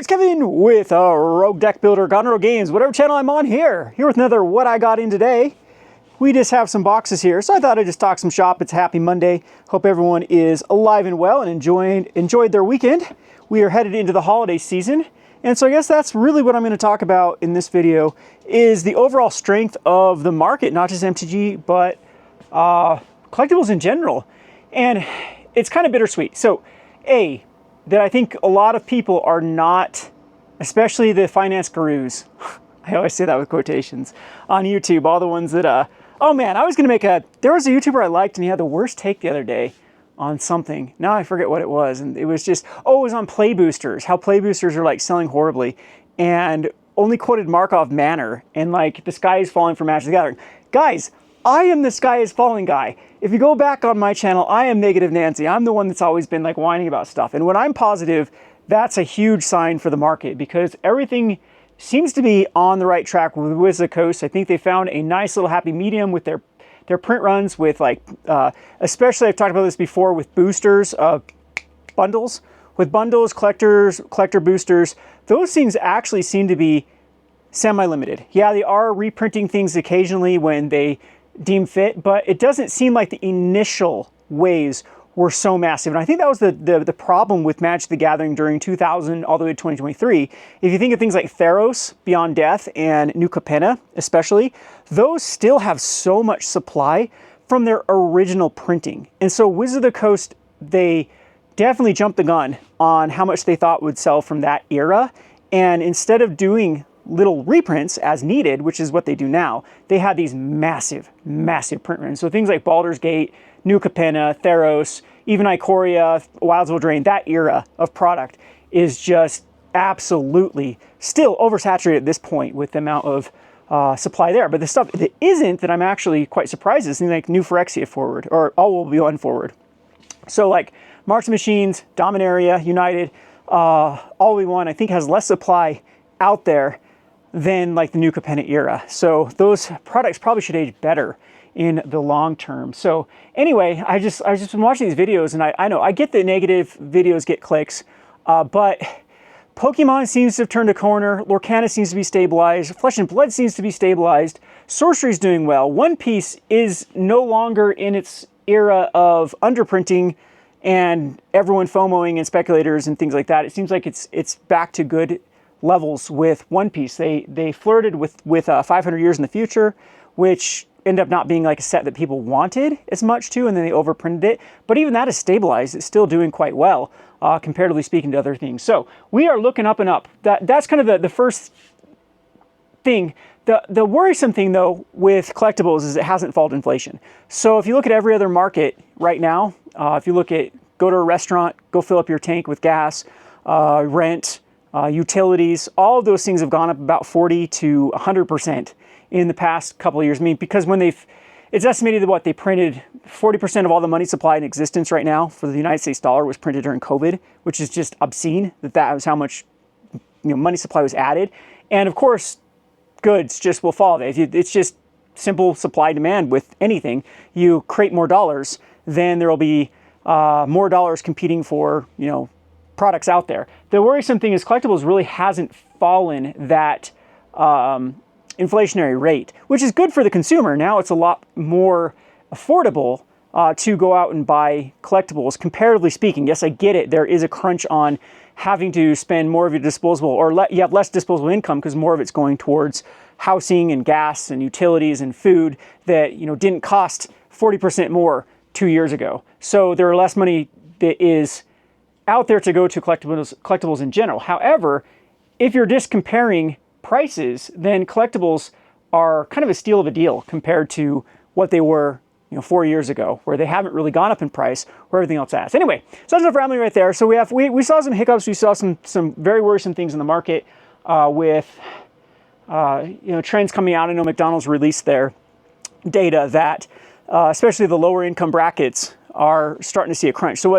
It's Kevin with Rogue Deck Builder, God and Rogue Games, whatever channel I'm on here with another What I Got In Today. We just have some boxes here, so I thought I'd just talk some shop. It's a happy Monday. Hope everyone is alive and well and enjoyed their weekend. We are headed into the holiday season, and so I guess that's really what I'm going to talk about in this video, is the overall strength of the market, not just MTG, but collectibles in general. And it's kind of bittersweet. So, that I think a lot of people are not, especially the finance gurus, I always say that with quotations, on YouTube, all the ones that, oh man, I was going to make there was a YouTuber I liked and he had the worst take the other day on something. Now I forget what it was. And it was just, it was on play boosters, how play boosters are like selling horribly, and only quoted Markov Manor and like the sky is falling for Magic the Gathering. Guys, I am the sky is falling guy. If you go back on my channel, I am Negative Nancy. I'm the one that's always been like whining about stuff. And when I'm positive, that's a huge sign for the market because everything seems to be on the right track with Wizard of the Coast. I think they found a nice little happy medium with their print runs with like, especially I've talked about this before with boosters, bundles. With bundles, collector boosters, those things actually seem to be semi-limited. Yeah, they are reprinting things occasionally when they deem fit, but it doesn't seem like the initial waves were so massive. And I think that was the problem with Magic the Gathering during 2000 all the way to 2023. If you think of things like Theros, Beyond Death, and New Capenna especially, those still have so much supply from their original printing. And so Wizard of the Coast, they definitely jumped the gun on how much they thought would sell from that era. And instead of doing little reprints as needed, which is what they do now, they had these massive, massive print runs. So things like Baldur's Gate, New Capenna, Theros, even Ikoria, Wilds Will Drain, that era of product is just absolutely still oversaturated at this point with the amount of supply there. But the stuff that isn't, that I'm actually quite surprised, is things like New Phyrexia Forward, or All Will Be One Forward. So like Marks and Machines, Dominaria, United, All Will Be One, I think has less supply out there than like the New Capenna era. So those products probably should age better in the long term. So anyway, I just been watching these videos, and I know I get that negative videos get clicks, but Pokemon seems to have turned a corner. Lorcana seems to be stabilized. Flesh and Blood seems to be stabilized. Sorcery's doing well. One Piece is no longer in its era of underprinting and everyone FOMOing and speculators and things like that. It seems like it's back to good levels with One Piece. They flirted with 500 Years in the Future, which ended up not being like a set that people wanted as much to, and then they overprinted it. But even that is stabilized. It's still doing quite well, comparatively speaking to other things. So we are looking up and up. That's kind of the first thing. The worrisome thing, though, with collectibles is it hasn't followed inflation. So if you look at every other market right now, if you look at, go to a restaurant, go fill up your tank with gas, rent, utilities, all of those things have gone up about 40 to 100% in the past couple of years. I mean, because when it's estimated that what they printed, 40% of all the money supply in existence right now for the United States dollar was printed during COVID, which is just obscene that was how much money supply was added. And of course, goods just will follow that. It's just simple supply demand with anything. You create more dollars, then there will be more dollars competing for, products out there. The worrisome thing is collectibles really hasn't fallen that inflationary rate, which is good for the consumer. Now it's a lot more affordable to go out and buy collectibles, comparatively speaking. Yes, I get it. There is a crunch on having to spend more of your disposable, or you have less disposable income because more of it's going towards housing and gas and utilities and food that didn't cost 40% more 2 years ago. So there are less money that is out there to go to collectibles in general. However, if you're just comparing prices, then collectibles are kind of a steal of a deal compared to what they were 4 years ago, where they haven't really gone up in price where everything else has. Anyway, so that's enough rambling right there. So we saw some hiccups. We saw some very worrisome things in the market with trends coming out. I know McDonald's released their data that especially the lower income brackets are starting to see a crunch. So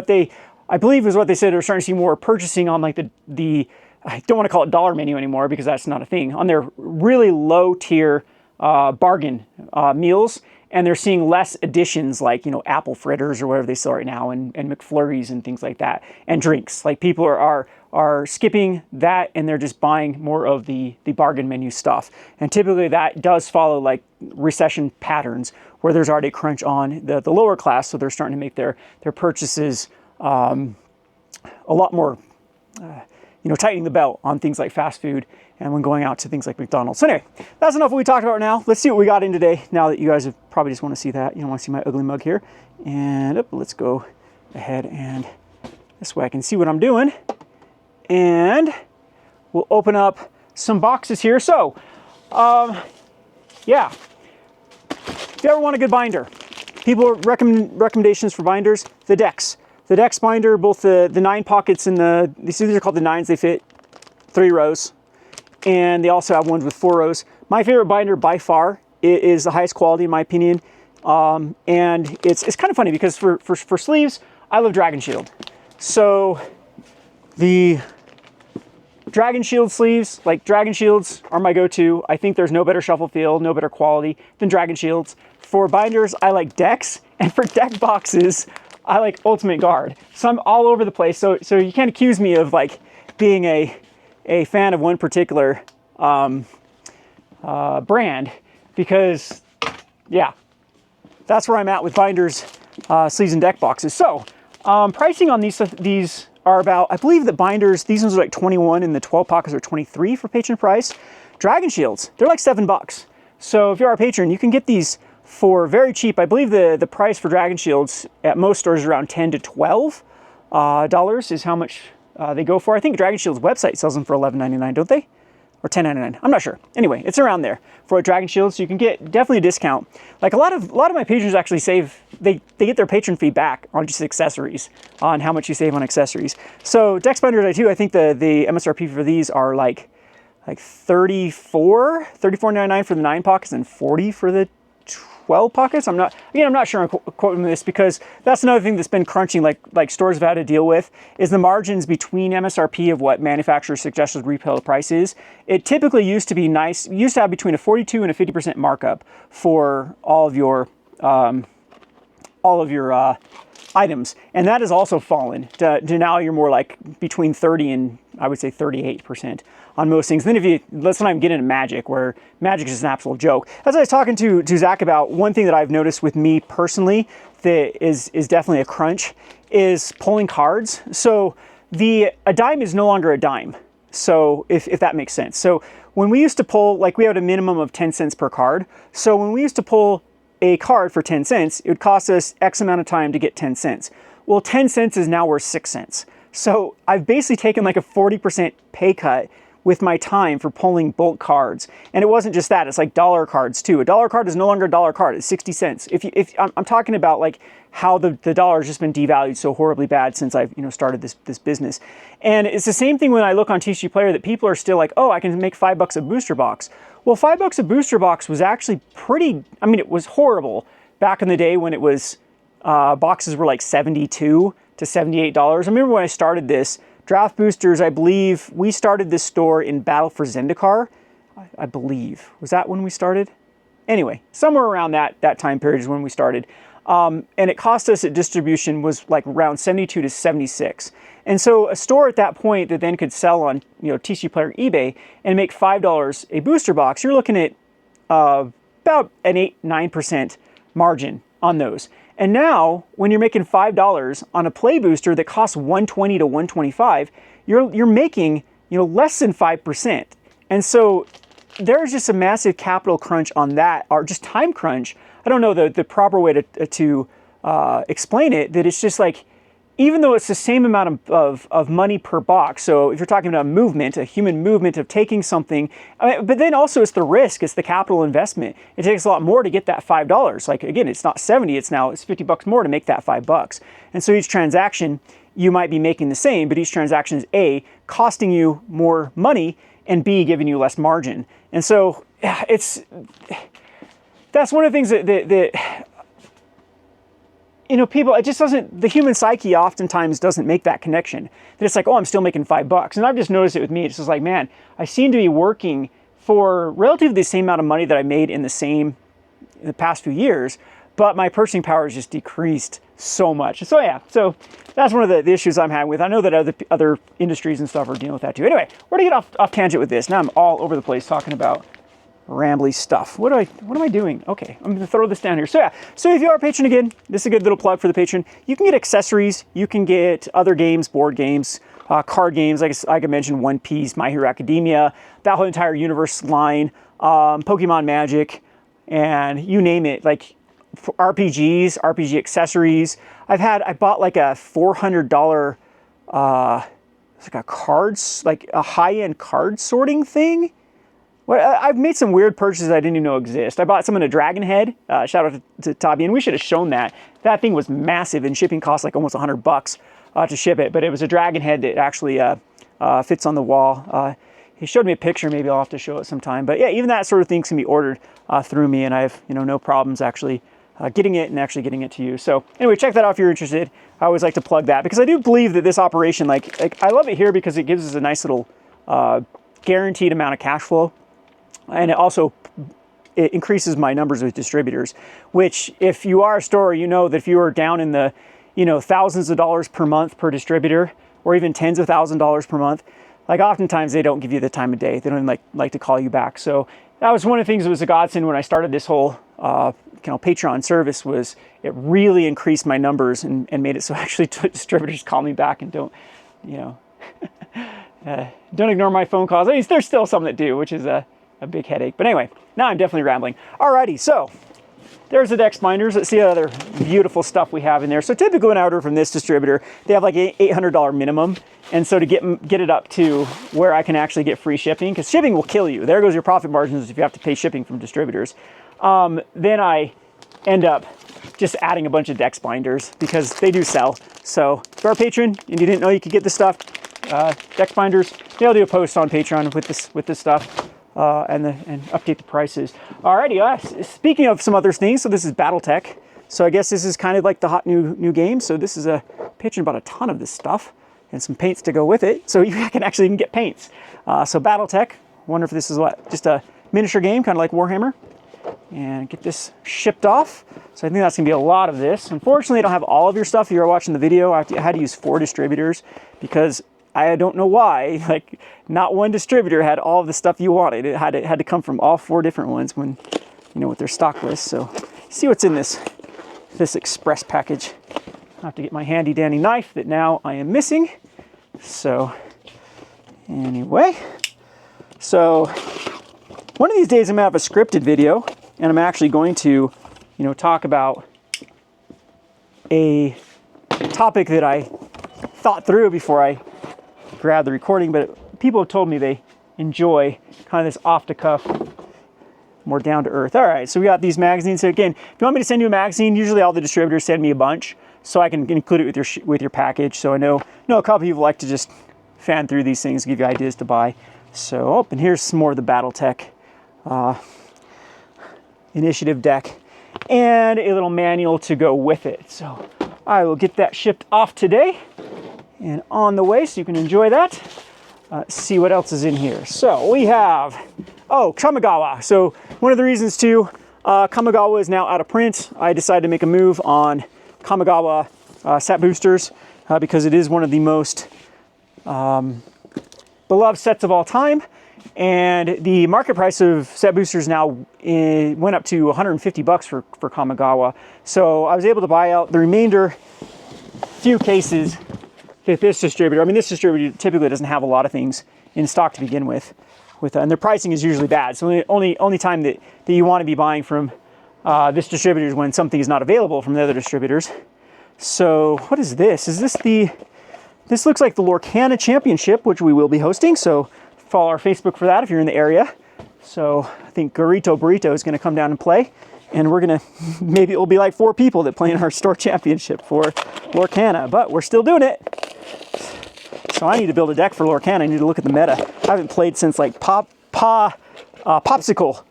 I believe is what they said, they're starting to see more purchasing on like the I don't want to call it dollar menu anymore because that's not a thing, on their really low tier bargain meals. And they're seeing less additions like, apple fritters or whatever they sell right now, and McFlurries and things like that, and drinks. Like people are are skipping that and they're just buying more of the bargain menu stuff. And typically that does follow like recession patterns where there's already a crunch on the lower class, so they're starting to make their purchases a lot more, tightening the belt on things like fast food and when going out to things like McDonald's. So anyway, that's enough what we talked about now. Let's see what we got in today, now that you guys have probably just want to see that. You don't want to see my ugly mug here. And let's go ahead and this way I can see what I'm doing. And we'll open up some boxes here. So, yeah, if you ever want a good binder, people recommendations for binders, the Dex. The Dex binder, both the 9 pockets and these are called the 9s, they fit 3 rows. And they also have ones with 4 rows. My favorite binder by far is the highest quality in my opinion. And it's kind of funny because for sleeves, I love Dragon Shield. So the Dragon Shield sleeves, like Dragon Shields are my go-to. I think there's no better shuffle feel, no better quality than Dragon Shields. For binders, I like Dex, and for deck boxes, I like Ultimate Guard. So I'm all over the place. So you can't accuse me of like being a fan of one particular brand, because yeah, that's where I'm at with binders, sleeves, and deck boxes. So pricing on these are about, I believe that binders, these ones are like 21 and the 12 pockets are 23 for patron price. Dragon Shields, they're like $7. So if you're our patron, you can get these for very cheap. I believe the price for Dragon Shields at most stores is around $10 to $12 dollars is how much they go for. I think Dragon Shield's website sells them for $11.99, don't they? Or $10.99, I'm not sure. Anyway, it's around there for a Dragon Shield, so you can get definitely a discount. Like a lot of my patrons actually save, they get their patron fee back on just accessories, on how much you save on accessories. So Dex binders, I think the MSRP for these are like $34.99 for the 9 pockets and $40 for the 12 pockets. I'm not sure I'm quoting this, because that's another thing that's been crunching, like stores have had to deal with, is the margins between MSRP of what manufacturer suggested retail price is. It typically used to be nice. You used to have between a 42 and a 50% markup for all of your items, and that has also fallen to now you're more like between 30 and I would say 38% on most things. Then let's not even get into Magic, where Magic is just an absolute joke. As I was talking to Zach about, one thing that I've noticed with me personally that is definitely a crunch is pulling cards. So a dime is no longer a dime. So if that makes sense. So when we used to pull, like we had a minimum of 10 cents per card. So when we used to pull a card for 10 cents, it would cost us X amount of time to get 10 cents. Well, 10 cents is now worth 6 cents. So I've basically taken like a 40% pay cut with my time for pulling bulk cards. And it wasn't just that, it's like dollar cards too. A dollar card is no longer a dollar card, it's 60 cents. If I'm talking about like how the dollar has just been devalued so horribly bad since I've started this business. And it's the same thing when I look on TCG Player, that people are still like, oh, I can make $5 a booster box. Well, $5 a booster box was actually it was horrible back in the day when it was, boxes were like $72 to $78. I remember when I started this, Draft Boosters, I believe, we started this store in Battle for Zendikar, I believe. Was that when we started? Anyway, somewhere around that time period is when we started. And it cost us at distribution was like around 72 to 76. And so a store at that point that then could sell on TCG Player eBay and make $5 a booster box, you're looking at about an 8-9% margin on those. And now, when you're making $5 on a play booster that costs $120 to $125, you're making less than 5%. And so there's just a massive capital crunch on that, or just time crunch. I don't know the proper way to explain it. That it's just like, even though it's the same amount of money per box, so if you're talking about a human movement of taking something, but then also it's the risk, it's the capital investment. It takes a lot more to get that $5. Like again, it's not 70, it's $50 more to make that $5. And so each transaction, you might be making the same, but each transaction is A, costing you more money, and B, giving you less margin. And so that's one of the things that people, it just doesn't, the human psyche oftentimes doesn't make that connection. That it's like, oh, I'm still making $5. And I've just noticed it with me. It's just like, man, I seem to be working for relatively the same amount of money that I made in the past few years, but my purchasing power has just decreased so much. So yeah, so that's one of the issues I'm having with. I know that other industries and stuff are dealing with that too. Anyway, we're gonna get off tangent with this. Now I'm all over the place talking about rambly stuff. What am I doing? Okay, I'm gonna throw this down here. So yeah, so if you are a patron again, this is a good little plug for the patron. You can get accessories, you can get other games, board games, card games, like I mentioned, One Piece, My Hero Academia, that whole entire universe line, Pokemon Magic, and you name it, like RPGs, RPG accessories. I bought like a $400, it's like a cards, like a high-end card sorting thing. Well, I've made some weird purchases I didn't even know exist. I bought some in a Dragon Head. Shout out to Tabby, and we should have shown that. That thing was massive, and shipping cost like almost $100 to ship it. But it was a Dragon Head that actually fits on the wall. He showed me a picture. Maybe I'll have to show it sometime. But yeah, even that sort of thing can be ordered through me, and I have no problems actually getting it and actually getting it to you. So anyway, check that out if you're interested. I always like to plug that because I do believe that this operation, like I love it here because it gives us a nice little guaranteed amount of cash flow. And it increases my numbers with distributors, which if you are a store, you know that if you are down in the, thousands of dollars per month per distributor, or even tens of $1,000s per month, like oftentimes they don't give you the time of day. They don't even like to call you back. So that was one of the things that was a godsend when I started this whole, Patreon service. Was it really increased my numbers and made it so actually distributors call me back and don't ignore my phone calls. I mean, there's still some that do, which is a big headache. But anyway, now I'm definitely rambling. Alrighty, so there's the deck binders. Let's see what other beautiful stuff we have in there. So typically when I order from this distributor, they have like an $800 minimum. And so to get it up to where I can actually get free shipping, because shipping will kill you. There goes your profit margins if you have to pay shipping from distributors. Then I end up just adding a bunch of deck binders because they do sell. So if you're a patron and you didn't know you could get this stuff, deck binders, they'll do a post on Patreon with this stuff. And update the prices. Alrighty, speaking of some other things, so this is BattleTech. So I guess this is kind of like the hot new game. So this is a patron bought a ton of this stuff and some paints to go with it. So you can actually even get paints. So BattleTech, wonder if this is just a miniature game, kind of like Warhammer. And get this shipped off. So I think that's gonna be a lot of this. Unfortunately, I don't have all of your stuff. If you're watching the video, I had to use 4 distributors because I don't know why, like not one distributor had all of the stuff you wanted. It had to come from all 4 different ones when, with their stock list. So see what's in this express package. I have to get my handy dandy knife that now I am missing. So anyway, so one of these days I'm gonna have a scripted video and I'm actually going to, talk about a topic that I thought through before I grab the recording, but people have told me they enjoy kind of this off-the-cuff, more down-to-earth. All right, so we got these magazines. So again, if you want me to send you a magazine, usually all the distributors send me a bunch, so I can include it with your package. So I know a couple people like to just fan through these things, give you ideas to buy. So, and here's some more of the BattleTech initiative deck, and a little manual to go with it. So I will get that shipped off today and on the way so you can enjoy that. See what else is in here. So we have, Kamigawa. So one of the reasons too, Kamigawa is now out of print. I decided to make a move on Kamigawa set boosters because it is one of the most beloved sets of all time. And the market price of set boosters now went up to $150 for Kamigawa. So I was able to buy out the remainder few cases that this distributor, this distributor typically doesn't have a lot of things in stock to begin with, and their pricing is usually bad. So the only time that you want to be buying from this distributor is when something is not available from the other distributors. So what is this? This looks like the Lorcana Championship, which we will be hosting. So follow our Facebook for that if you're in the area. So I think Garito Burrito is going to come down and play. And we're going to, maybe it will be like 4 people that play in our store championship for Lorcana. But we're still doing it. So I need to build a deck for Lorcana. I need to look at the meta. I haven't played since like Popsicle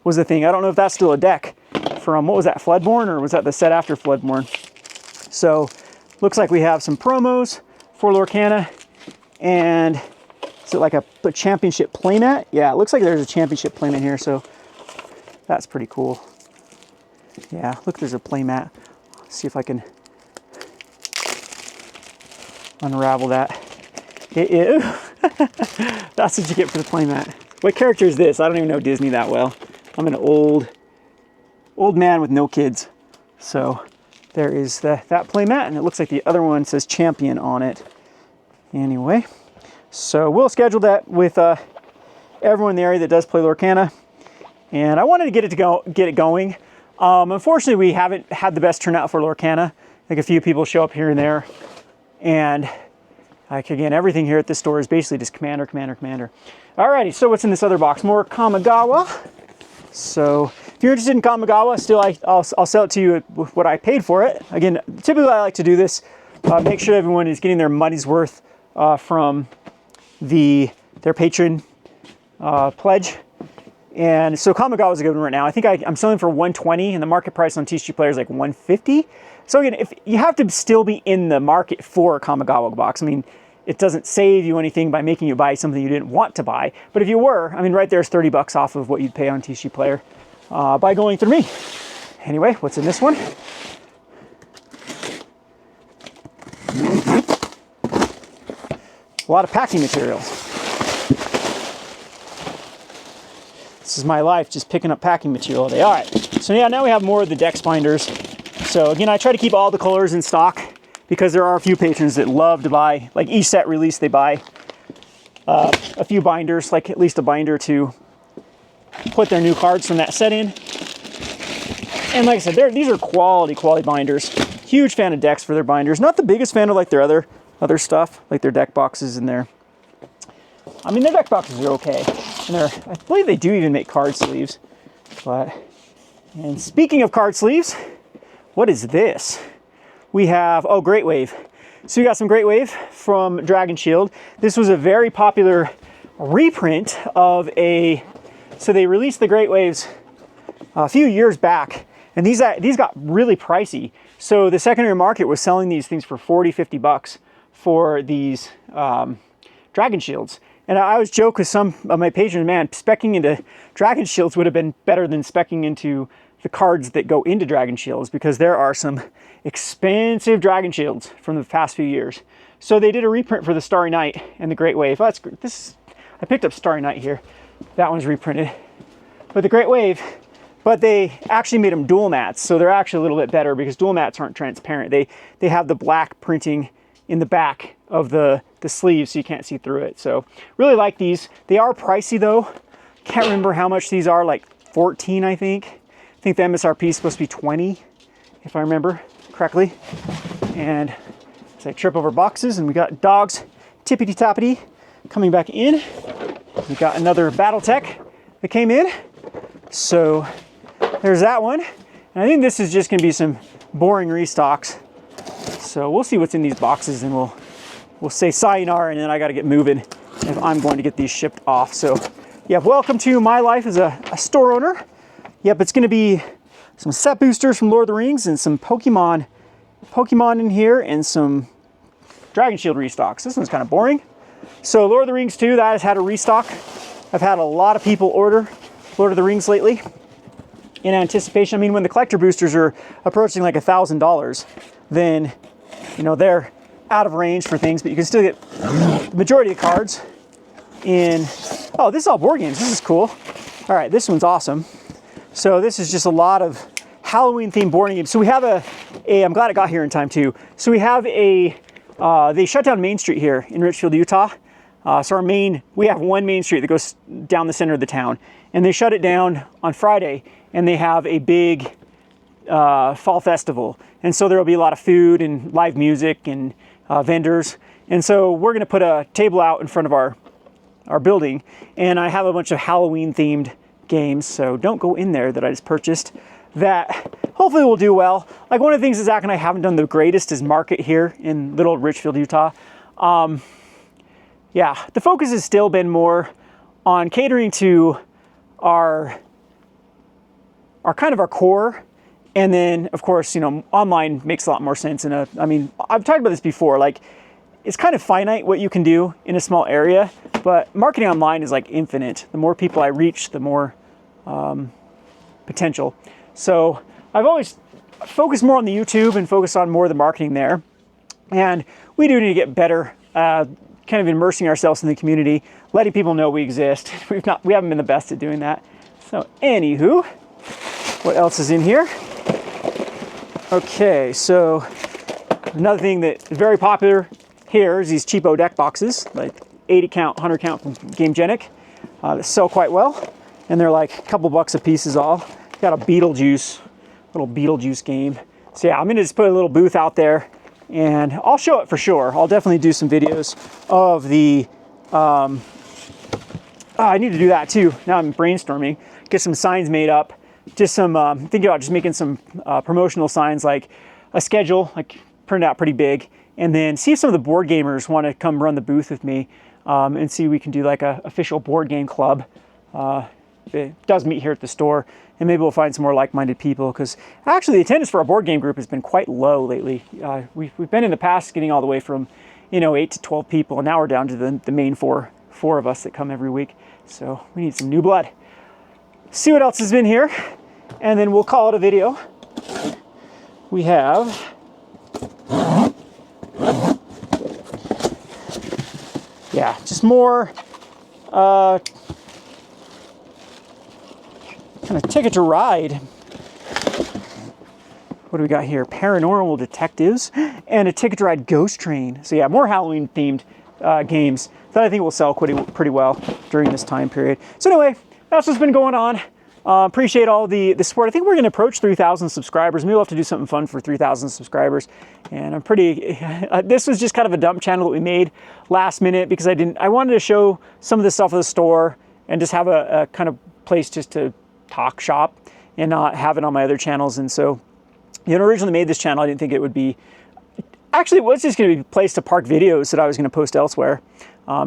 was the thing. I don't know if that's still a deck from, what was that, Floodborn? Or was that the set after Floodborn? So looks like we have some promos for Lorcana. And is it like a championship playmat? Yeah, it looks like there's a championship playmat here. So that's pretty cool. Yeah, look, there's a playmat. Let's see if I can unravel that. It is. That's what you get for the playmat. What character is this? I don't even know Disney that well. I'm an old man with no kids. So there is that playmat, and it looks like the other one says Champion on it. Anyway, so we'll schedule that with everyone in the area that does play Lorcana. And I wanted to get it going. Unfortunately, we haven't had the best turnout for Lorcana. Like a few people show up here and there. And like again, everything here at this store is basically just Commander, Commander, Commander. Alrighty, so what's in this other box? More Kamigawa. So if you're interested in Kamigawa, still I'll sell it to you with what I paid for it. Again, typically I like to do this, make sure everyone is getting their money's worth from their patron pledge. And so Kamigawa is a good one right now. I think I'm selling for $120, and the market price on TCG Player is like $150. So again, if you have to still be in the market for a Kamigawa box, I mean, it doesn't save you anything by making you buy something you didn't want to buy. But if you were, I mean, right there's 30 bucks off of what you'd pay on TCG Player by going through me. Anyway, what's in this one? A lot of packing materials. This is my life, just picking up packing material all day. All right, so yeah, now we have more of the Dex binders. So again, I try to keep all the colors in stock because there are a few patrons that love to buy, like each set release, they buy a few binders, like at least a binder to put their new cards from that set in. And like I said, these are quality binders. Huge fan of Dex for their binders. Not the biggest fan of like their other stuff, like their deck boxes and their deck boxes are okay. And I believe they do even make card sleeves. And speaking of card sleeves, what is this? We have, oh, Great Wave. So we got some Great Wave from Dragon Shield. This was a very popular reprint of so they released the Great Waves a few years back, and these got really pricey. So the secondary market was selling these things for 40, 50 bucks for these Dragon Shields. And I always joke with some of my patrons, man, speccing into Dragon Shields would have been better than speccing into the cards that go into Dragon Shields, because there are some expensive Dragon Shields from the past few years. So they did a reprint for the Starry Night and the Great Wave. Oh, that's great. I picked up Starry Night here. That one's reprinted. But the Great Wave, but they actually made them dual mats, so they're actually a little bit better because dual mats aren't transparent. They have the black printing in the back of the sleeve, so you can't see through it. So really like these. They are pricey though. Can't remember how much these are, like 14, I think. I think the MSRP is supposed to be 20, if I remember correctly. And as I trip over boxes, and we got dogs tippity-toppity coming back in. We got another Battletech that came in. So there's that one. And I think this is just gonna be some boring restocks. So we'll see what's in these boxes, and we'll say sayonara, and then I gotta get moving if I'm going to get these shipped off. So yeah, welcome to my life as a store owner. Yep, it's gonna be some set boosters from Lord of the Rings and some Pokemon in here, and some Dragon Shield restocks. This one's kind of boring. So Lord of the Rings 2, that has had a restock. I've had a lot of people order Lord of the Rings lately in anticipation. I mean, when the collector boosters are approaching like $1,000, then, you know, they're out of range for things, but you can still get the majority of the cards in. Oh, this is all board games. This is cool. All right, this one's awesome. So this is just a lot of Halloween themed board games. So we have I'm glad it got here in time too. So we have they shut down Main Street here in Richfield, Utah. So we have one main street that goes down the center of the town, and they shut it down on Friday, and they have a big fall festival. And so there will be a lot of food and live music and vendors. And so we're gonna put a table out in front of our building, and I have a bunch of Halloween themed games, so don't go in there, that I just purchased, that hopefully will do well. Like, one of the things that Zach and I haven't done the greatest is market here in little Richfield, Utah. Yeah, the focus has still been more on catering to our kind of our core, and then of course, you know, online makes a lot more sense. And I mean, I've talked about this before, like, it's kind of finite what you can do in a small area, but marketing online is like infinite. The more people I reach, the more potential. So I've always focused more on the YouTube and focused on more of the marketing there. And we do need to get better, kind of immersing ourselves in the community, letting people know we exist. We haven't been the best at doing that. So anywho, what else is in here? Okay, so another thing that's very popular here is these cheapo deck boxes, like 80 count, 100 count from Gamegenic. That sell quite well, and they're like a couple bucks a piece is all. Got a little Beetlejuice game. So yeah, I'm gonna just put a little booth out there, and I'll show it for sure. I'll definitely do some videos of the, I need to do that too. Now I'm brainstorming, get some signs made up. Just some, thinking about just making some promotional signs, like a schedule, like printed out pretty big, and then see if some of the board gamers want to come run the booth with me, and see if we can do like a official board game club. It does meet here at the store, and maybe we'll find some more like-minded people, because actually the attendance for our board game group has been quite low lately. We've been in the past getting all the way from, 8 to 12 people, and now we're down to the main four of us that come every week. So we need some new blood. See what else has been here, and then we'll call it a video. We have just more kind of Ticket to Ride. What do we got here? Paranormal Detectives and a Ticket to Ride Ghost Train. So yeah, more Halloween themed games that I think will sell pretty well during this time period. So anyway, that's what's been going on. Appreciate all the support. I think we're going to approach 3,000 subscribers. Maybe we'll have to do something fun for 3,000 subscribers. And I'm pretty, this was just kind of a dump channel that we made last minute, because I wanted to show some of the stuff at the store and just have a kind of place just to talk shop and not have it on my other channels. And so, originally made this channel, I didn't think it would be, actually it was just going to be a place to park videos that I was going to post elsewhere.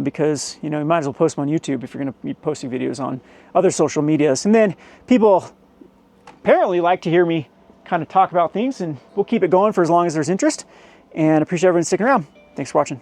Because, you might as well post them on YouTube if you're going to be posting videos on other social medias. And then people apparently like to hear me kind of talk about things, and we'll keep it going for as long as there's interest. And appreciate everyone sticking around. Thanks for watching.